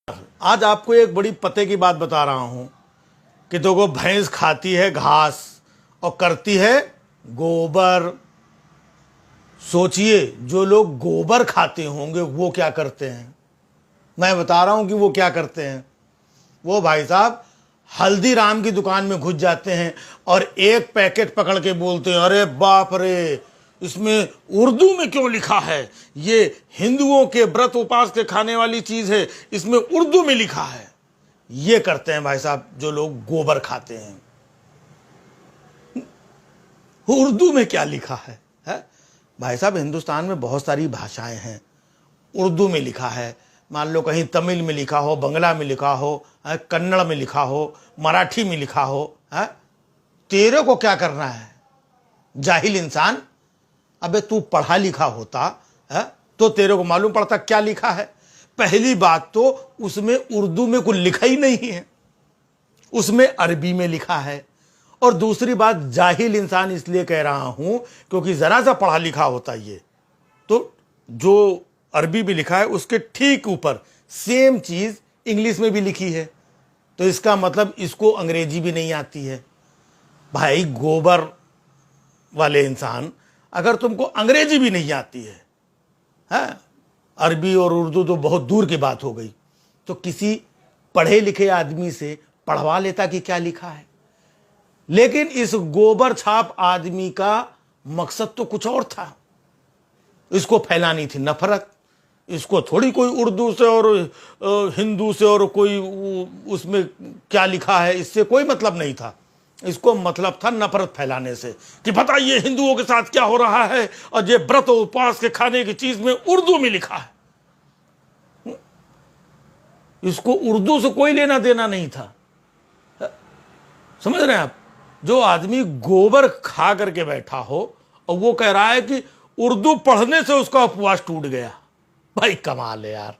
आज आपको एक बड़ी पते की बात बता रहा हूं कि देखो भैंस खाती है घास और करती है गोबर। सोचिए जो लोग गोबर खाते होंगे वो क्या करते हैं। मैं बता रहा हूं कि वो क्या करते हैं। वो भाई साहब हल्दीराम की दुकान में घुस जाते हैं और एक पैकेट पकड़ के बोलते हैं, अरे बाप रे, इसमें उर्दू में क्यों लिखा है, ये हिंदुओं के व्रत उपास के खाने वाली चीज है, इसमें उर्दू में लिखा है। ये करते हैं भाई साहब जो लोग गोबर खाते हैं। उर्दू में क्या लिखा है? भाई साहब हिंदुस्तान में बहुत सारी भाषाएं हैं। उर्दू में लिखा है, मान लो कहीं तमिल में लिखा हो, बंगला में लिखा हो, कन्नड़ में लिखा हो, मराठी में लिखा हो। तेरे को क्या करना है जाहिल इंसान? अबे तू पढ़ा लिखा होता तो तेरे को मालूम पड़ता क्या लिखा है। पहली बात तो उसमें उर्दू में कुछ लिखा ही नहीं है, उसमें अरबी में लिखा है। और दूसरी बात, जाहिल इंसान इसलिए कह रहा हूं क्योंकि जरा सा पढ़ा लिखा होता ये तो जो अरबी भी लिखा है उसके ठीक ऊपर सेम चीज इंग्लिश में भी लिखी है, तो इसका मतलब इसको अंग्रेजी भी नहीं आती है। भाई गोबर वाले इंसान, अगर तुमको अंग्रेजी भी नहीं आती है, अरबी और उर्दू तो बहुत दूर की बात हो गई, तो किसी पढ़े लिखे आदमी से पढ़वा लेता कि क्या लिखा है। लेकिन इस गोबर छाप आदमी का मकसद तो कुछ और था। इसको फैलानी थी नफरत। इसको थोड़ी कोई उर्दू से और हिंदू से और कोई उसमें क्या लिखा है इससे कोई मतलब नहीं था। इसको मतलब था नफरत फैलाने से कि पता ये हिंदुओं के साथ क्या हो रहा है और ये व्रत और उपवास के खाने की चीज में उर्दू में लिखा है। इसको उर्दू से कोई लेना देना नहीं था। समझ रहे हैं आप? जो आदमी गोबर खा करके बैठा हो और वो कह रहा है कि उर्दू पढ़ने से उसका उपवास टूट गया। भाई कमाल है यार।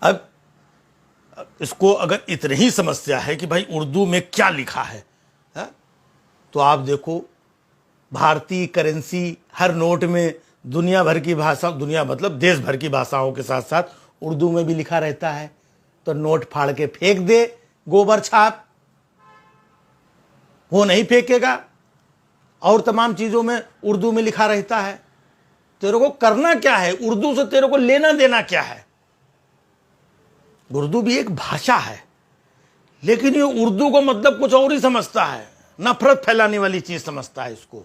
अब इसको अगर इतनी ही समस्या है कि भाई उर्दू में क्या लिखा है, तो आप देखो भारतीय करेंसी हर नोट में दुनिया भर की भाषा, दुनिया मतलब देश भर की भाषाओं के साथ साथ उर्दू में भी लिखा रहता है। तो नोट फाड़ के फेंक दे गोबर छाप, वो नहीं फेंकेगा। और तमाम चीजों में उर्दू में लिखा रहता है। तेरे को करना क्या है? उर्दू से तेरे को लेना देना क्या है? उर्दू भी एक भाषा है, लेकिन ये उर्दू को मतलब कुछ और ही समझता है। नफरत फैलाने वाली चीज समझता है इसको।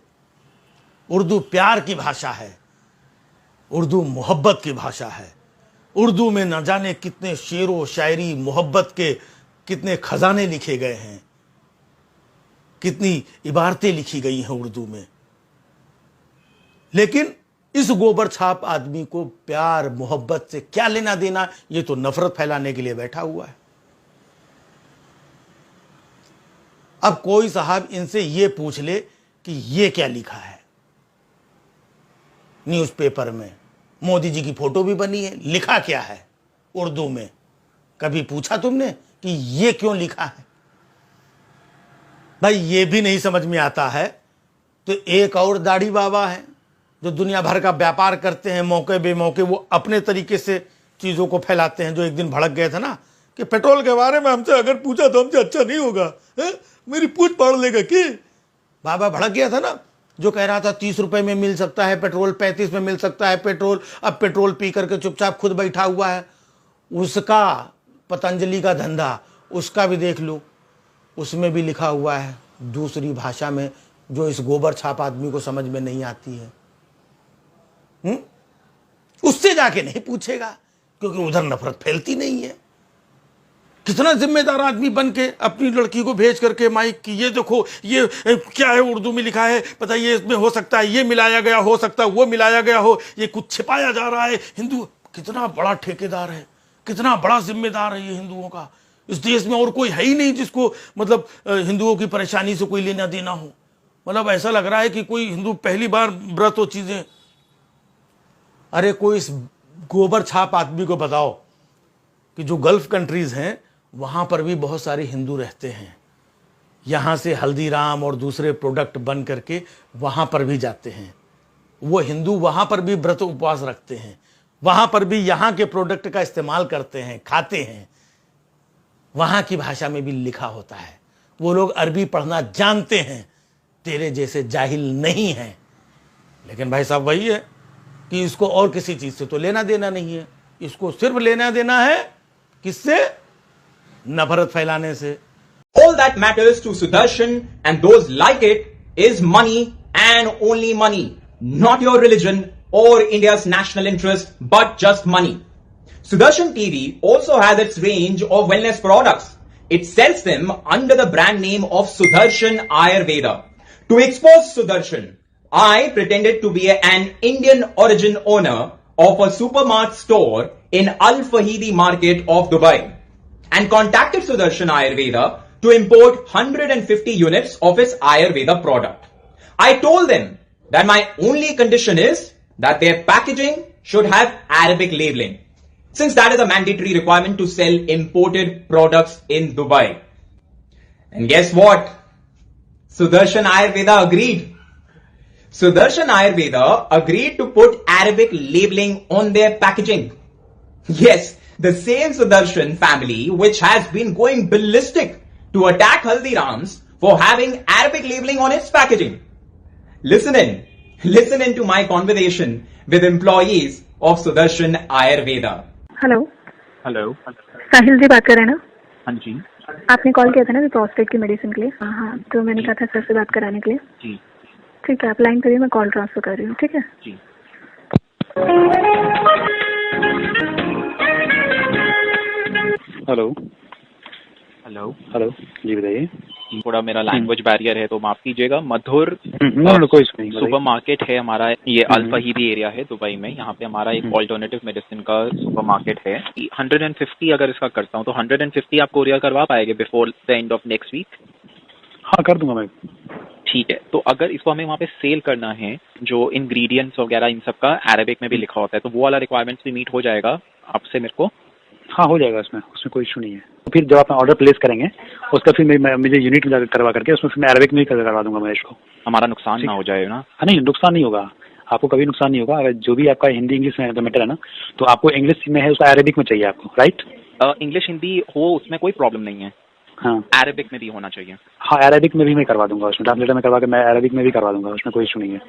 उर्दू प्यार की भाषा है, उर्दू मोहब्बत की भाषा है। उर्दू में न जाने कितने शेरो शायरी मोहब्बत के कितने खजाने लिखे गए हैं, कितनी इबारतें लिखी गई हैं उर्दू में। लेकिन इस गोबर छाप आदमी को प्यार मोहब्बत से क्या लेना देना? ये तो नफरत फैलाने के लिए बैठा हुआ है। अब कोई साहब इनसे ये पूछ ले कि ये क्या लिखा है न्यूज़पेपर में, मोदी जी की फोटो भी बनी है, लिखा क्या है उर्दू में? कभी पूछा तुमने कि ये क्यों लिखा है? भाई ये भी नहीं समझ में आता है तो एक और दाढ़ी बाबा है जो दुनिया भर का व्यापार करते हैं, मौके बेमौके वो अपने तरीके से चीज़ों को फैलाते हैं। जो एक दिन भड़क गए थे ना कि पेट्रोल के बारे में हमसे अगर पूछा तो हमसे अच्छा नहीं होगा, मेरी पूछ पाड़ लेगा कि बाबा भड़क गया था ना, जो कह रहा था 30 रुपए में मिल सकता है पेट्रोल, 35 में मिल सकता है पेट्रोल। अब पेट्रोल पी करके चुपचाप खुद बैठा हुआ है। उसका पतंजलि का धंधा, उसका भी देख लो, उसमें भी लिखा हुआ है दूसरी भाषा में जो इस गोबर छाप आदमी को समझ में नहीं आती है। उससे जाके नहीं पूछेगा क्योंकि उधर नफरत फैलती नहीं है। कितना जिम्मेदार आदमी बन के अपनी लड़की को भेज करके माइक की ये देखो ये क्या है उर्दू में लिखा है, पता ये इसमें हो सकता है ये मिलाया गया, हो सकता है वो मिलाया गया हो, ये कुछ छिपाया जा रहा है। हिंदू कितना बड़ा ठेकेदार है, कितना बड़ा जिम्मेदार है ये हिंदुओं का। इस देश में और कोई है ही नहीं जिसको मतलब हिंदुओं की परेशानी से कोई लेना देना हो। मतलब ऐसा लग रहा है कि कोई हिंदू पहली बार व्रत हो चीजें। अरे कोई इस गोबर छाप आदमी को बताओ कि जो गल्फ कंट्रीज हैं वहां पर भी बहुत सारे हिंदू रहते हैं। यहां से हल्दीराम और दूसरे प्रोडक्ट बन करके वहां पर भी जाते हैं। वो हिंदू वहां पर भी व्रत उपवास रखते हैं। वहां पर भी यहां के प्रोडक्ट का इस्तेमाल करते हैं, खाते हैं, वहां की भाषा में भी लिखा होता है। वो लोग अरबी पढ़ना जानते हैं, तेरे जैसे जाहिल नहीं हैं। लेकिन भाई साहब वही है कि इसको और किसी चीज से तो लेना देना नहीं है, इसको सिर्फ लेना देना है किससे? नफरत फैलाने से। All that matters to Sudarshan and those like it is money and only money, not your religion or India's national interest, but just money. Sudarshan TV also has its range of wellness products. It sells them under the brand name of Sudarshan Ayurveda. To expose Sudarshan, I pretended to be an Indian origin owner of a supermart store in Al Fahidi market of Dubai and contacted Sudarshan Ayurveda to import 150 units of its Ayurveda product. I told them that my only condition is that their packaging should have Arabic labeling, since that is a mandatory requirement to sell imported products in Dubai. And guess what? Sudarshan Ayurveda agreed. Sudarshan Ayurveda agreed to put Arabic labeling on their packaging. Yes, the same Sudarshan family which has been going ballistic to attack Haldiram's for having Arabic labeling on its packaging. Listen in to my conversation with employees of Sudarshan Ayurveda. Hello hello. Sahil ji बात कर रहे हैं ना? हाँ जी आपने call किया था ना प्रोस्टेट की मेडिसिन के लिए? हाँ, तो मैंने कहा था सर से बात कराने के लिए। जी ठीक है, आप लाइन करिए, मैं कॉल ट्रांसफर कर रही हूँ। ठीक है जी। Hello hello. हेलो जी बताइए। थोड़ा मेरा लैंग्वेज बैरियर है तो माफ कीजिएगा। मधुर कोई नहीं, सुपर मार्केट है हमारा, ये अल फहीदी एरिया है दुबई में। यहाँ पे हमारा एक ऑल्टरनेटिव मेडिसिन का सुपर मार्केट है। 150 अगर इसका करता हूँ तो 150 आप कोरियर करवा पाएंगे before the end of next week? हाँ कर दूंगा मैं। ठीक है, तो अगर इसको हमें वहाँ पे सेल करना है, जो इंग्रेडिएंट्स वगैरह इन सब का अरेबिक में भी लिखा होता है, तो वो वाला रिक्वायरमेंट्स भी मीट हो जाएगा आपसे मेरे को? हाँ हो जाएगा, उसमें कोई इशू नहीं है। तो फिर जब आप ऑर्डर प्लेस करेंगे उसका फिर मुझे यूनिट में करवा करके उसमें फिर मैं अरेबिक में ही करवा दूंगा मैं इसको। हमारा नुकसान ना हो जाए ना? हाँ नहीं, नुकसान नहीं होगा, आपको कभी नुकसान नहीं होगा। अगर जो भी आपका हिंदी इंग्लिश में मैटर है ना, तो आपको इंग्लिश में है उसका अरेबिक में चाहिए आपको, राइट? इंग्लिश हिंदी हो उसमें कोई प्रॉब्लम नहीं है। हाँ अरेबिक में भी होना चाहिए। हाँ अरेबिक में भी मैं करवा दूंगा, उसमें ट्रांसलेटर में करवा के मैं अरेबिक में भी करवा दूंगा, उसमें कोई इशू नहीं है।